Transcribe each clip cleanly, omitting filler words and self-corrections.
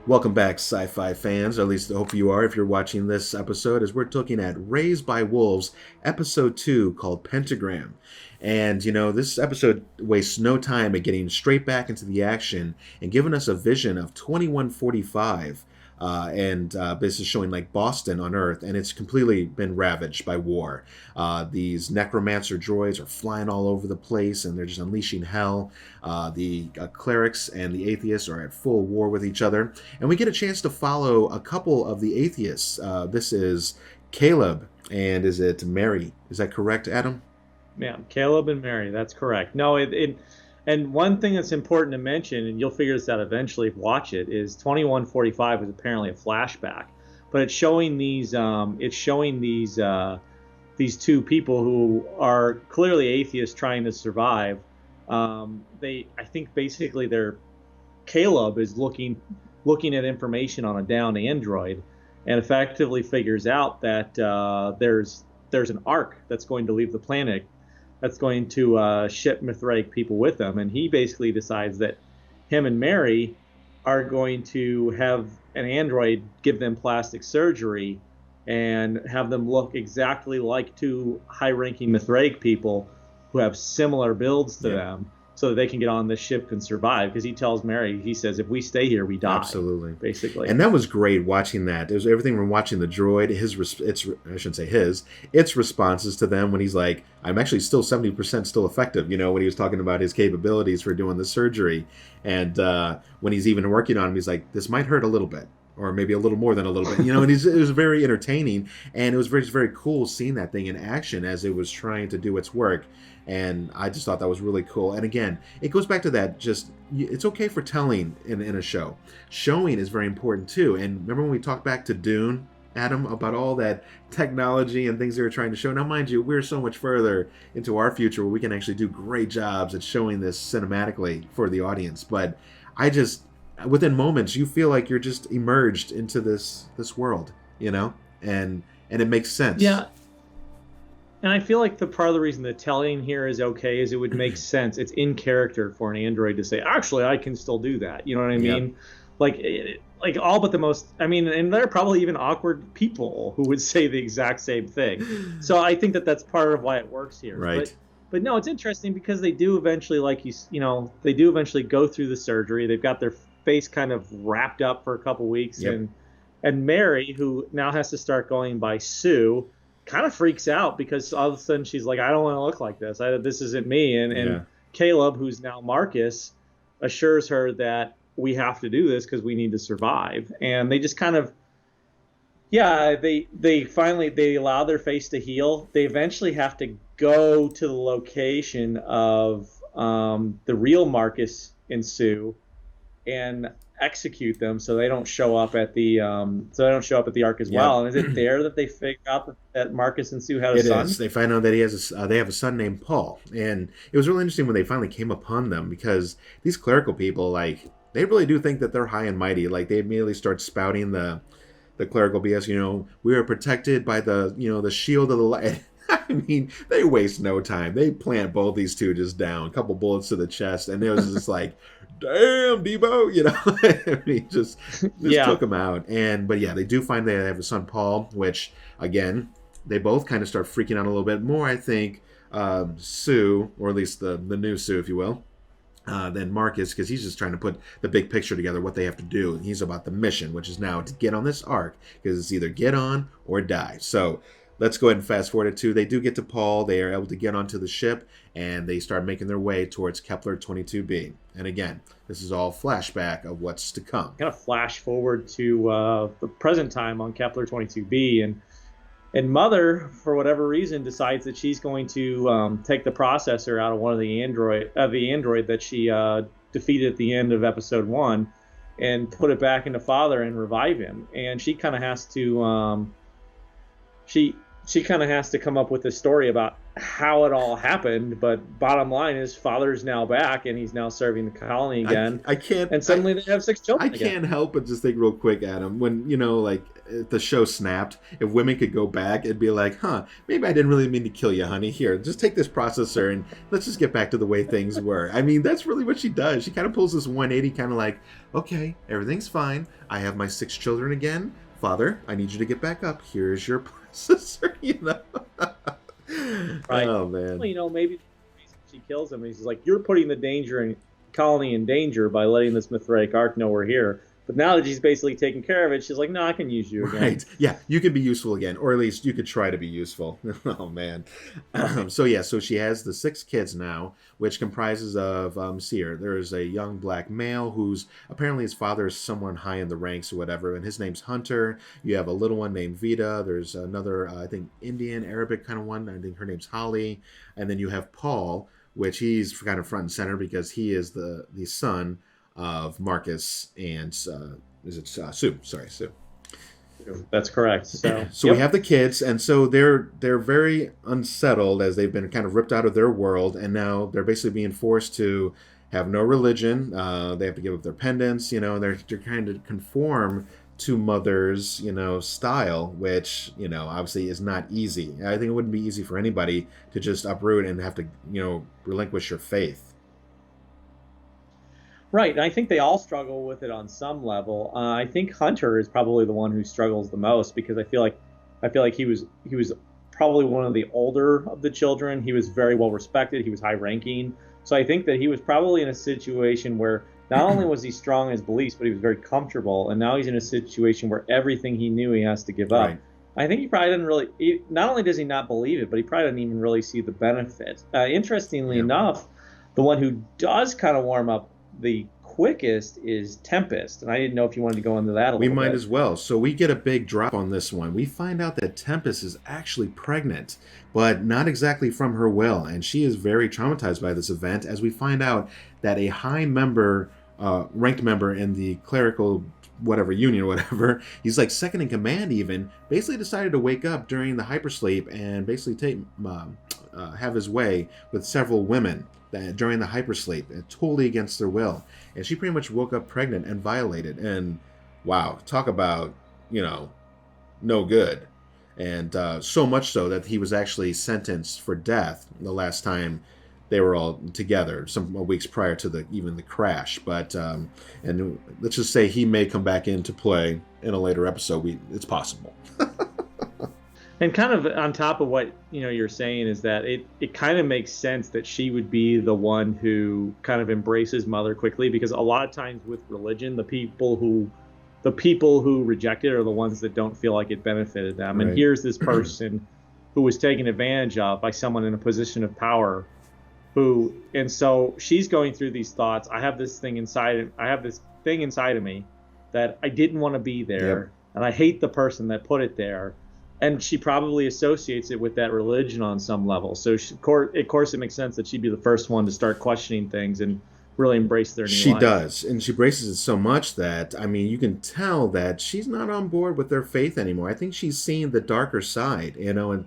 Welcome back, sci-fi fans, or at least I hope you are if you're watching this episode, as we're looking at Raised by Wolves, episode 2, called Pentagram. And, this episode wastes no time at getting straight back into the action and giving us a vision of 2145. This is showing like Boston on Earth, and it's completely been ravaged by war. These necromancer droids are flying all over the place, and they're just unleashing hell. The clerics and the atheists are at full war with each other, and we get a chance to follow a couple of the atheists. This is Caleb, and is it Mary? Is that correct, Adam? Yeah, Caleb and Mary, that's correct. No, and one thing that's important to mention, and you'll figure this out eventually if you watch it, is 2145 is apparently a flashback, but it's showing these two people who are clearly atheists trying to survive. I think basically Caleb is looking at information on a downed android, and effectively figures out that there's an ark that's going to leave the planet that's going to ship Mithraic people with them. And he basically decides that him and Mary are going to have an android give them plastic surgery and have them look exactly like two high-ranking Mithraic people who have similar builds to them, so that they can get on this ship and survive. Because he tells Mary, he says, if we stay here, we die. Absolutely. Basically. And that was great watching that. It was everything from watching the droid, its responses to them when he's like, I'm actually still 70% still effective, when he was talking about his capabilities for doing the surgery. And when he's even working on him, he's like, this might hurt a little bit. Or maybe a little more than a little bit, and it was very entertaining, and it was very, very cool seeing that thing in action as it was trying to do its work, and I just thought that was really cool. And again, it goes back to that, it's okay for telling in a show. Showing is very important too, and remember when we talked back to Dune, Adam, about all that technology and things they were trying to show? Now, mind you, we're so much further into our future where we can actually do great jobs at showing this cinematically for the audience, but within moments you feel like you're just emerged into this world, and it makes sense. Yeah. And I feel like the part of the reason the telling here is okay is it would make sense. It's in character for an android to say, actually, I can still do that. You know what I mean? Yep. Like all but the most, and there are probably even awkward people who would say the exact same thing. So I think that's part of why it works here. Right. But no, it's interesting because they do eventually, they do eventually go through the surgery. They've got their face kind of wrapped up for a couple weeks. Yep. And Mary, who now has to start going by Sue, kind of freaks out because all of a sudden she's like, I don't want to look like this. This isn't me. And Caleb, who's now Marcus, assures her that we have to do this because we need to survive. And they just kind of, they finally allow their face to heal. They eventually have to go to the location of the real Marcus and Sue and execute them so they don't show up at the ark as well. And is it there that they figure out that Marcus and Sue had a son? It is. They find out that they have a son named Paul, and it was really interesting when they finally came upon them, because these clerical people, they really do think that they're high and mighty. Like, they immediately start spouting the clerical BS. We are protected by the shield of the light. They waste no time. They plant both these two just down, a couple bullets to the chest, and it was just like, damn, Debo, just took him out. But they do find they have a son, Paul, which, again, they both kind of start freaking out a little bit more, I think, Sue, or at least the new Sue, if you will, than Marcus, because he's just trying to put the big picture together, what they have to do. And he's about the mission, which is now to get on this ark, because it's either get on or die. So let's go ahead and fast forward it to, they do get to Paul. They are able to get onto the ship, and they start making their way towards Kepler 22b. And again, this is all flashback of what's to come. Kind of flash forward to the present time on Kepler 22b, and Mother, for whatever reason, decides that she's going to take the processor out of one of the android that she defeated at the end of episode 1, and put it back into Father and revive him. And she kind of has to. She kind of has to come up with a story about how it all happened, but bottom line is father's now back and he's now serving the colony again, I can't and suddenly they have six I children again. can't help but just think real quick, Adam, when, like, if the show snapped, if women could go back, it'd be like, huh, maybe I didn't really mean to kill you, honey. Here, just take this processor and let's just get back to the way things were. I mean, that's really what she does. She kind of pulls this 180, kind of like, okay, everything's fine. I have my 6 children again. Father, I need you to get back up. Here's your processor, Right. Oh, man. Well, maybe she kills him and he's like, you're putting the colony in danger by letting this Mithraic arc know we're here. But now that she's basically taken care of it, she's like, no, I can use you again. Right. Yeah, you can be useful again, or at least you could try to be useful. Oh, man. So she has the 6 kids now, which comprises of, Seer. There's a young black male who's apparently his father is someone high in the ranks or whatever, and his name's Hunter. You have a little one named Vita. There's another, I think, Indian, Arabic kind of one. I think her name's Holly. And then you have Paul, which he's kind of front and center because he is the son of Marcus and Sue? Sorry, Sue. That's correct. So We have the kids, and so they're very unsettled as they've been kind of ripped out of their world, and now they're basically being forced to have no religion. They have to give up their pendants, and they're trying to conform to mother's, style, which, obviously is not easy. I think it wouldn't be easy for anybody to just uproot and have to, relinquish your faith. Right, and I think they all struggle with it on some level. I think Hunter is probably the one who struggles the most because I feel like he was probably one of the older of the children. He was very well respected. He was high ranking, so I think that he was probably in a situation where not only was he strong in his beliefs, but he was very comfortable. And now he's in a situation where everything he knew he has to give up. Right. I think he probably didn't really. Not only does he not believe it, but he probably didn't even really see the benefit. Interestingly enough, the one who does kind of warm up the quickest is Tempest, and I didn't know if you wanted to go into that a little bit. We might as well. So we get a big drop on this one. We find out that Tempest is actually pregnant, but not exactly from her will, and she is very traumatized by this event as we find out that a high member, ranked member in the clerical whatever union or whatever, he's like second in command even, basically decided to wake up during the hypersleep and basically have his way with several women during the hypersleep, totally against their will. And she pretty much woke up pregnant and violated. And wow, talk about, no good. And so much so that he was actually sentenced for death the last time they were all together, some weeks prior to even the crash. But and let's just say he may come back into play in a later episode. It's possible. And kind of on top of what you're saying is that it kind of makes sense that she would be the one who kind of embraces mother quickly, because a lot of times with religion, the people who reject it are the ones that don't feel like it benefited them. Right. And here's this person who was taken advantage of by someone in a position of power, and so she's going through these thoughts. I have this thing inside of me that I didn't want to be there, Yep. and I hate the person that put it there. And she probably associates it with that religion on some level. So, of course, it makes sense that she'd be the first one to start questioning things and really embrace their new life. She does, and she embraces it so much that, you can tell that she's not on board with their faith anymore. I think she's seeing the darker side, and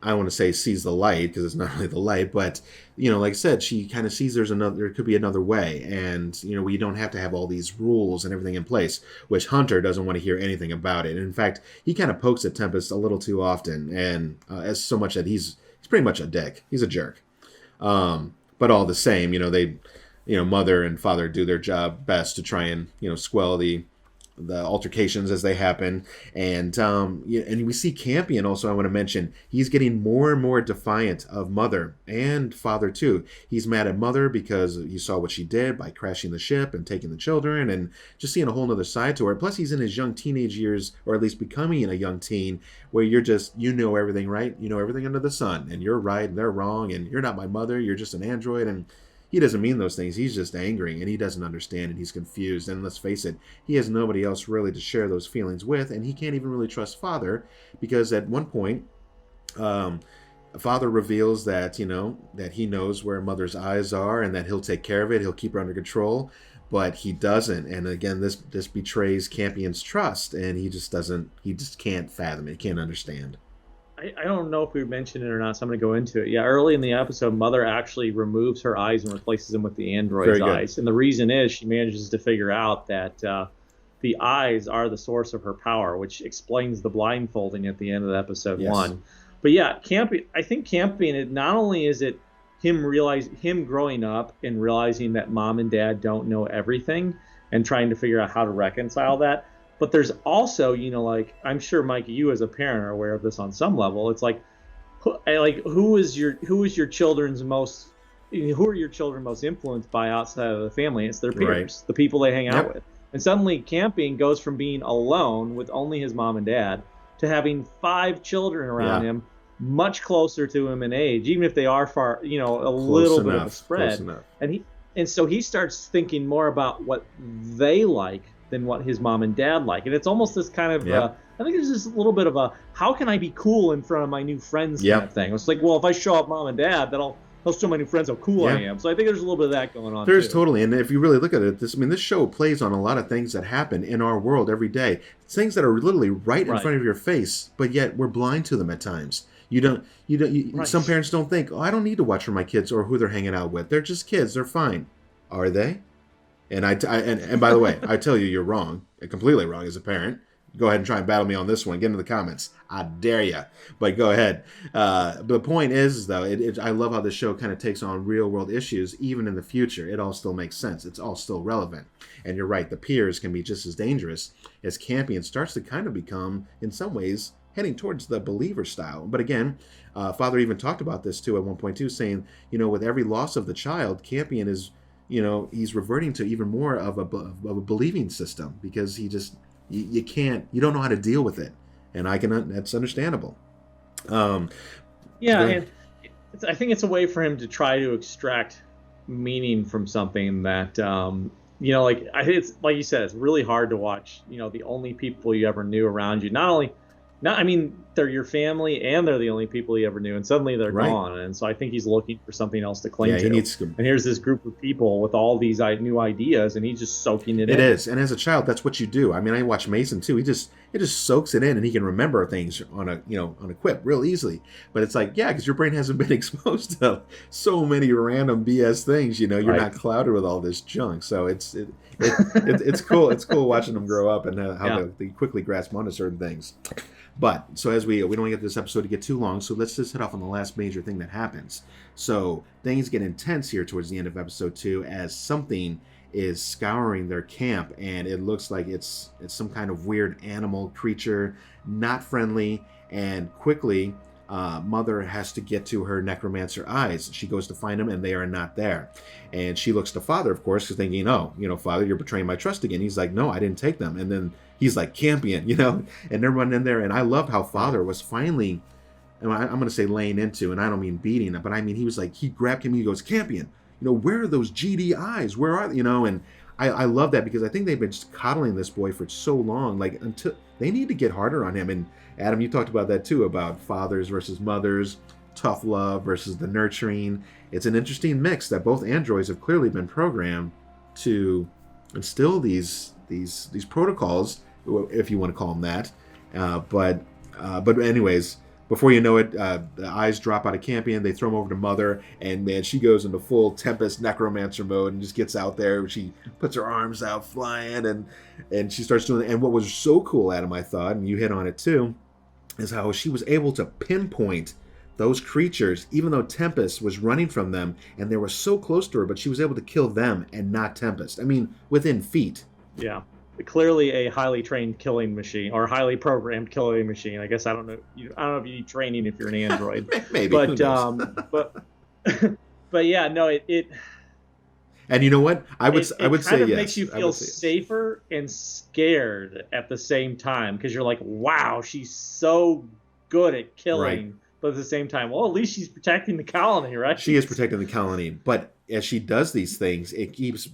I want to say sees the light, because it's not really the light, but, like I said, she kind of sees there could be another way, and, we don't have to have all these rules and everything in place, which Hunter doesn't want to hear anything about it. And in fact, he kind of pokes at Tempest a little too often, and as so much that he's pretty much a dick. He's a jerk. But all the same, they, mother and father do their job best to try and, squell the altercations as they happen. And we see Campion also, I want to mention, he's getting more and more defiant of mother and father too. He's mad at mother because he saw what she did by crashing the ship and taking the children, and just seeing a whole nother side to her. Plus he's in his young teenage years, or at least becoming a young teen, where you're just, everything, right? Everything under the sun, and you're right and they're wrong, and you're not my mother, you're just an android. And he doesn't mean those things. He's just angry, and he doesn't understand, and he's confused. And let's face it, he has nobody else really to share those feelings with, and he can't even really trust father, because at one point, father reveals that, that he knows where mother's eyes are, and that he'll take care of it. He'll keep her under control, but he doesn't. And again, this betrays Campion's trust, and he just can't fathom it. He can't understand. I don't know if we mentioned it or not, so I'm going to go into it. Yeah, early in the episode, Mother actually removes her eyes and replaces them with the android's eyes. And the reason is she manages to figure out that the eyes are the source of her power, which explains the blindfolding at the end of episode one. But yeah, Campion, I think Campion, not only is it him growing up and realizing that mom and dad don't know everything and trying to figure out how to reconcile that, but there's also, like, I'm sure, Mike, you as a parent are aware of this on some level. It's like who are your children most influenced by outside of the family? It's their peers, the people they hang out with. And suddenly Campion goes from being alone with only his mom and dad to having 5 children around him, much closer to him in age, even if they are far, little bit of a spread. And so he starts thinking more about what they like than what his mom and dad like. And it's almost this kind of, I think there's this little bit of a, how can I be cool in front of my new friends kind of thing. It's like, well, if I show up mom and dad, that'll show my new friends how cool I am. So I think there's a little bit of that going on. There's totally. And if you really look at it, this show plays on a lot of things that happen in our world every day. It's things that are literally right in front of your face, but yet we're blind to them at times. Some parents don't think, I don't need to watch for my kids or who they're hanging out with. They're just kids. They're fine. Are they? And and by the way, I tell you, you're wrong, completely wrong as a parent. Go ahead and try and battle me on this one. Get into the comments. I dare you. But go ahead. But the point is, though, I love how this show kind of takes on real world issues, even in the future. It all still makes sense. It's all still relevant. And you're right. The peers can be just as dangerous as Campion starts to kind of become, in some ways, heading towards the believer style. But again, Father even talked about this too at one point too, saying, with every loss of the child, Campion is, he's reverting to even more of a believing system, because he just, you don't know how to deal with it. And that's understandable. And I think it's a way for him to try to extract meaning from something that, I think it's, like you said, it's really hard to watch, the only people you ever knew around you, they're your family and they're the only people he ever knew, and suddenly they're gone. And so I think he's looking for something else to cling to. And here's this group of people with all these new ideas, and he's just soaking it in. It is. And as a child, that's what you do. I watch Mason too. He just soaks it in, and he can remember things on a quip real easily. But it's like, because your brain hasn't been exposed to so many random BS things. You're not clouded with all this junk. So it's cool. It's cool watching them grow up and how they quickly grasp onto certain things. But, so as we don't get this episode to get too long, so let's just hit off on the last major thing that happens. So, things get intense here towards the end of episode 2 as something is scouring their camp, and it looks like it's some kind of weird animal creature, not friendly, and quickly, Mother has to get to her necromancer eyes. She goes to find them, and they are not there. And she looks to Father, of course, thinking, Father, you're betraying my trust again. He's like, no, I didn't take them. And then he's like, Campion, and they're running in there. And I love how Father was finally, and I'm going to say laying into, and I don't mean beating, but I mean, he was like, he grabbed him, and he goes, Campion, where are those GD eyes? Where are they? And I love that, because I think they've been just coddling this boy for so long, like, until they need to get harder on him. And Adam, you talked about that too, about fathers versus mothers, tough love versus the nurturing. It's an interesting mix that both androids have clearly been programmed to instill these protocols, if you want to call them that. But anyways, before you know it, the eyes drop out of Campion. They throw him over to Mother, and man, she goes into full Tempest necromancer mode and just gets out there. She puts her arms out flying, and she starts doing it. And what was so cool, Adam, I thought, and you hit on it too, is how she was able to pinpoint those creatures, even though Tempest was running from them, and they were so close to her, but she was able to kill them and not Tempest. Within feet. Yeah. Clearly a highly trained killing machine, or highly programmed killing machine. I guess I don't know. I don't know if you need training if you're an android. Maybe. But yeah, no, it. And you know what? I would say yes. It kind of makes you feel safer and scared at the same time, because you're like, wow, she's so good at killing. Right. But at the same time, well, at least she's protecting the colony, right? She is protecting the colony, but as she does these things, it keeps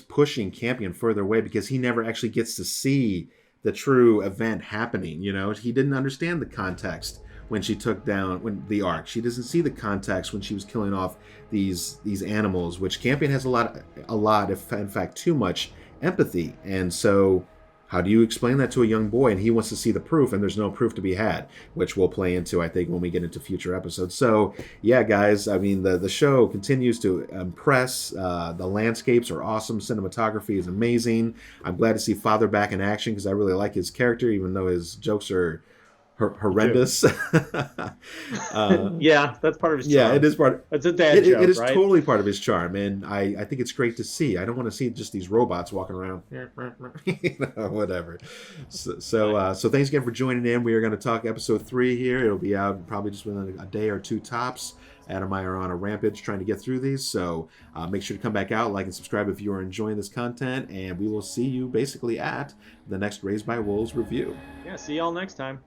pushing Campion further away, because he never actually gets to see the true event happening. He didn't understand the context when she took down the Ark. She doesn't see the context when she was killing off these animals, which Campion has a lot, if in fact too much empathy. And so How do you explain that to a young boy? And he wants to see the proof, and there's no proof to be had, which we'll play into, I think, when we get into future episodes. So, yeah, guys, I mean, the show continues to impress. The landscapes are awesome. Cinematography is amazing. I'm glad to see Father back in action because I really like his character, even though his jokes are horrendous. Yeah, that's part of his charm. Yeah, it is part. That's a dad joke, it is right? totally part of his charm, and I think it's great to see. I don't want to see just these robots walking around, whatever. So thanks again for joining in. We are going to talk episode 3 here. It'll be out probably just within a day or two tops. Adam and I are on a rampage trying to get through these, so make sure to come back out, like and subscribe if you are enjoying this content, and we will see you basically at the next Raised by Wolves review. Yeah, see y'all next time.